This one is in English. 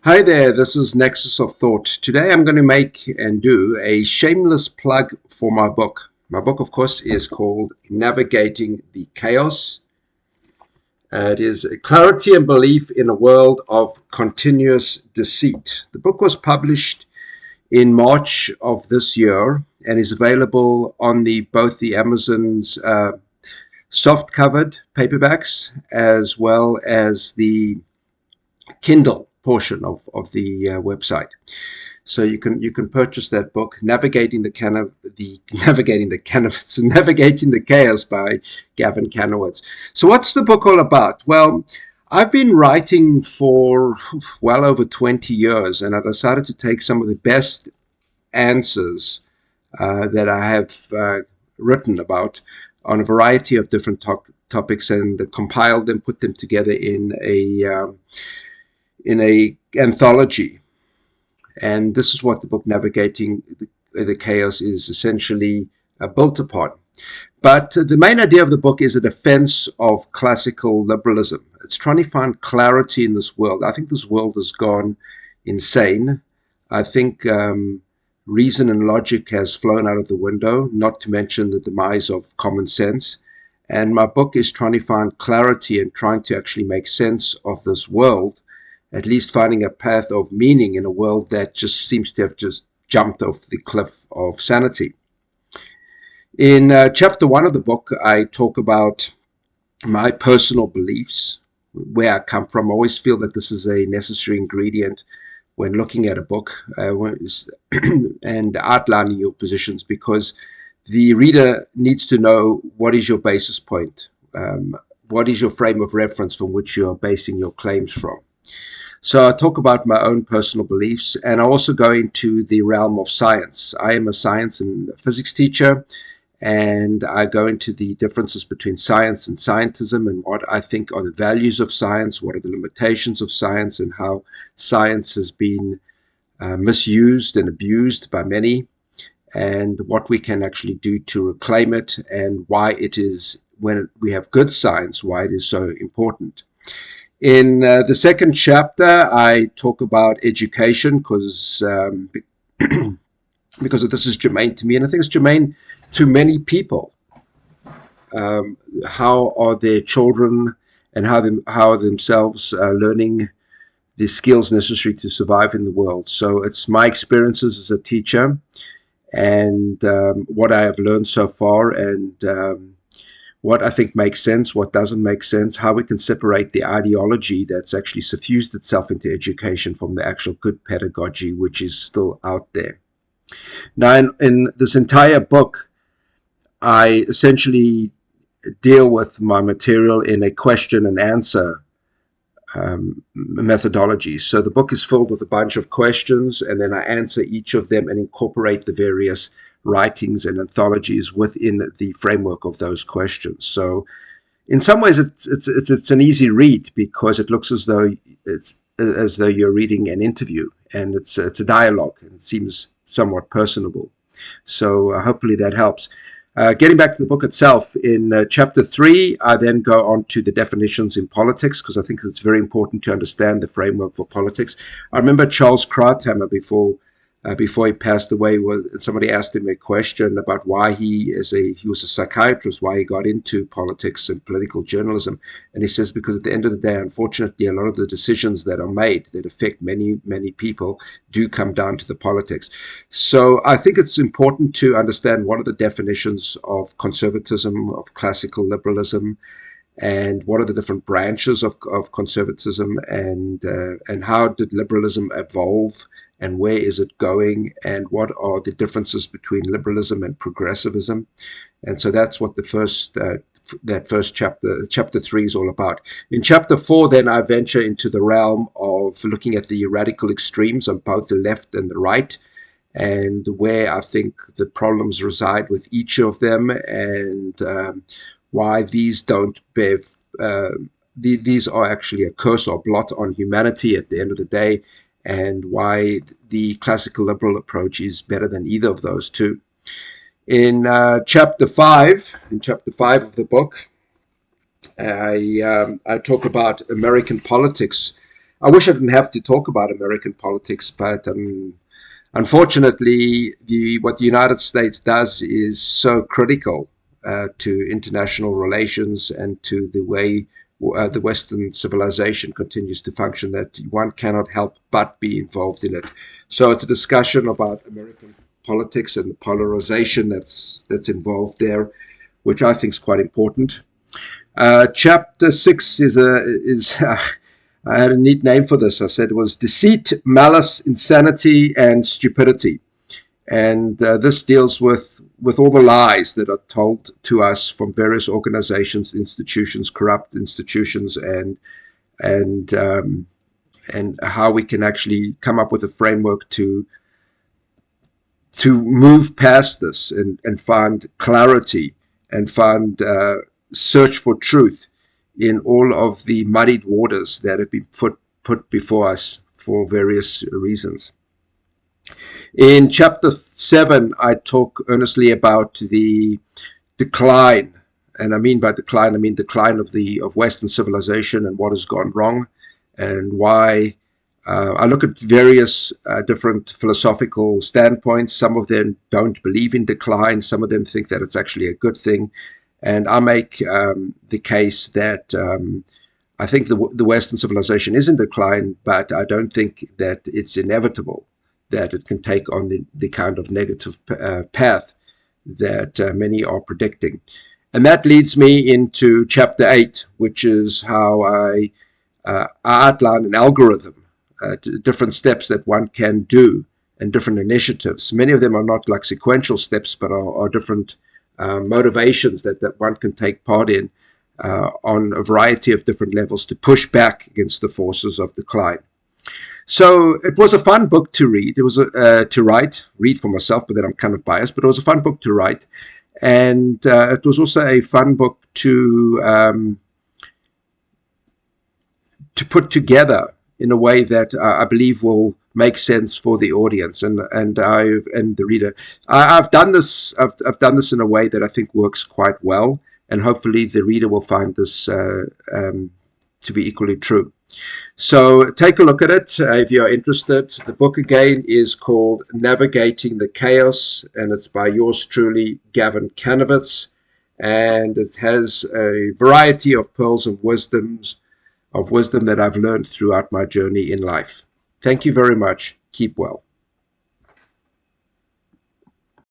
Hi there, this is Nexus of Thought. Today I'm going to make and do a shameless plug for my book. My book, of course, is called Navigating the Chaos. It is Clarity and Belief in a World of Continuous Deceit. The book was published in March of this year and is available on both the Amazon's soft-covered paperbacks as well as the Kindle portion of the website. So you can purchase that book, Navigating the Chaos by Gavin Kanowitz. So what's the book all about? Well, I've been writing for well over 20 years, and I decided to take some of the best answers that I have written about on a variety of different topics and compile them, put them together in a anthology. And this is what the book Navigating the Chaos is essentially built upon. But the main idea of the book is a defense of classical liberalism. It's trying to find clarity in this world. I think this world has gone insane. I think reason and logic has flown out of the window, not to mention the demise of common sense. And my book is trying to find clarity and trying to actually make sense of this world, at least finding a path of meaning in a world that just seems to have just jumped off the cliff of sanity. In chapter 1 of the book, I talk about my personal beliefs, where I come from. I always feel that this is a necessary ingredient when looking at a book and outlining your positions, because the reader needs to know what is your basis point, what is your frame of reference from which you are basing your claims from. So I talk about my own personal beliefs, and I also go into the realm of science. I am a science and physics teacher, and I go into the differences between science and scientism and what I think are the values of science, what are the limitations of science, and how science has been misused and abused by many, and what we can actually do to reclaim it, and why it is, when we have good science, why it is so important. In the second chapter, I talk about education because this is germane to me, and I think it's germane to many people. How are their children and how are themselves learning the skills necessary to survive in the world? So it's my experiences as a teacher and what I have learned so far, and what I think makes sense, what doesn't make sense, how we can separate the ideology that's actually suffused itself into education from the actual good pedagogy, which is still out there. Now, in this entire book, I essentially deal with my material in a question and answer methodology. So the book is filled with a bunch of questions, and then I answer each of them and incorporate the various writings and anthologies within the framework of those questions. So in some ways it's an easy read, because it looks as though you're reading an interview, and it's a dialogue, and it seems somewhat personable. So hopefully that helps. Getting back to the book itself, in chapter 3, I then go on to the definitions in politics, because I think it's very important to understand the framework for politics. I remember Charles Krauthammer, before he passed away, somebody asked him a question about why he was a psychiatrist, why he got into politics and political journalism. And he says, because at the end of the day, unfortunately, a lot of the decisions that are made that affect many, many people do come down to the politics. So I think it's important to understand what are the definitions of conservatism, of classical liberalism, and what are the different branches of conservatism, and how did liberalism evolve, and where is it going, and what are the differences between liberalism and progressivism. And so that's what that first chapter 3 is all about. In chapter 4, then I venture into the realm of looking at the radical extremes on both the left and the right, and where I think the problems reside with each of them, and why these don't bear, these are actually a curse or blot on humanity at the end of the day, and why the classical liberal approach is better than either of those two. In chapter 5 of the book, I talk about American politics I wish I didn't have to talk about American politics, but unfortunately, what the United States does is so critical to international relations and to the way the Western civilization continues to function that one cannot help but be involved in it. So it's a discussion about American politics and the polarization that's involved there, which I think is quite important. Chapter 6 is I had a neat name for this. I said it was Deceit, Malice, Insanity, and Stupidity. And this deals with all the lies that are told to us from various organizations, institutions, corrupt institutions, and how we can actually come up with a framework to move past this and find clarity and find search for truth in all of the muddied waters that have been put before us for various reasons. In chapter 7, I talk earnestly about the decline, and I mean by decline, I mean decline of Western civilization and what has gone wrong, and why. I look at various different philosophical standpoints. Some of them don't believe in decline. Some of them think that it's actually a good thing. And I make the case that I think the Western civilization is in decline, but I don't think that it's inevitable that it can take on the kind of negative path that many are predicting. And that leads me into chapter 8, which is how I outline an algorithm, different steps that one can do and different initiatives. Many of them are not like sequential steps, but are different motivations that one can take part in on a variety of different levels to push back against the forces of decline. So it was a fun book to read. It was read for myself, but then I'm kind of biased, but it was a fun book to write. And it was also a fun book to put together in a way that I believe will make sense for the audience and the reader. I've done this in a way that I think works quite well, and hopefully the reader will find this to be equally true. So take a look at it if you're interested. The book again is called Navigating the Chaos, and it's by yours truly, Gavin Canavitz, and it has a variety of pearls of wisdom that I've learned throughout my journey in life. Thank you very much. Keep well.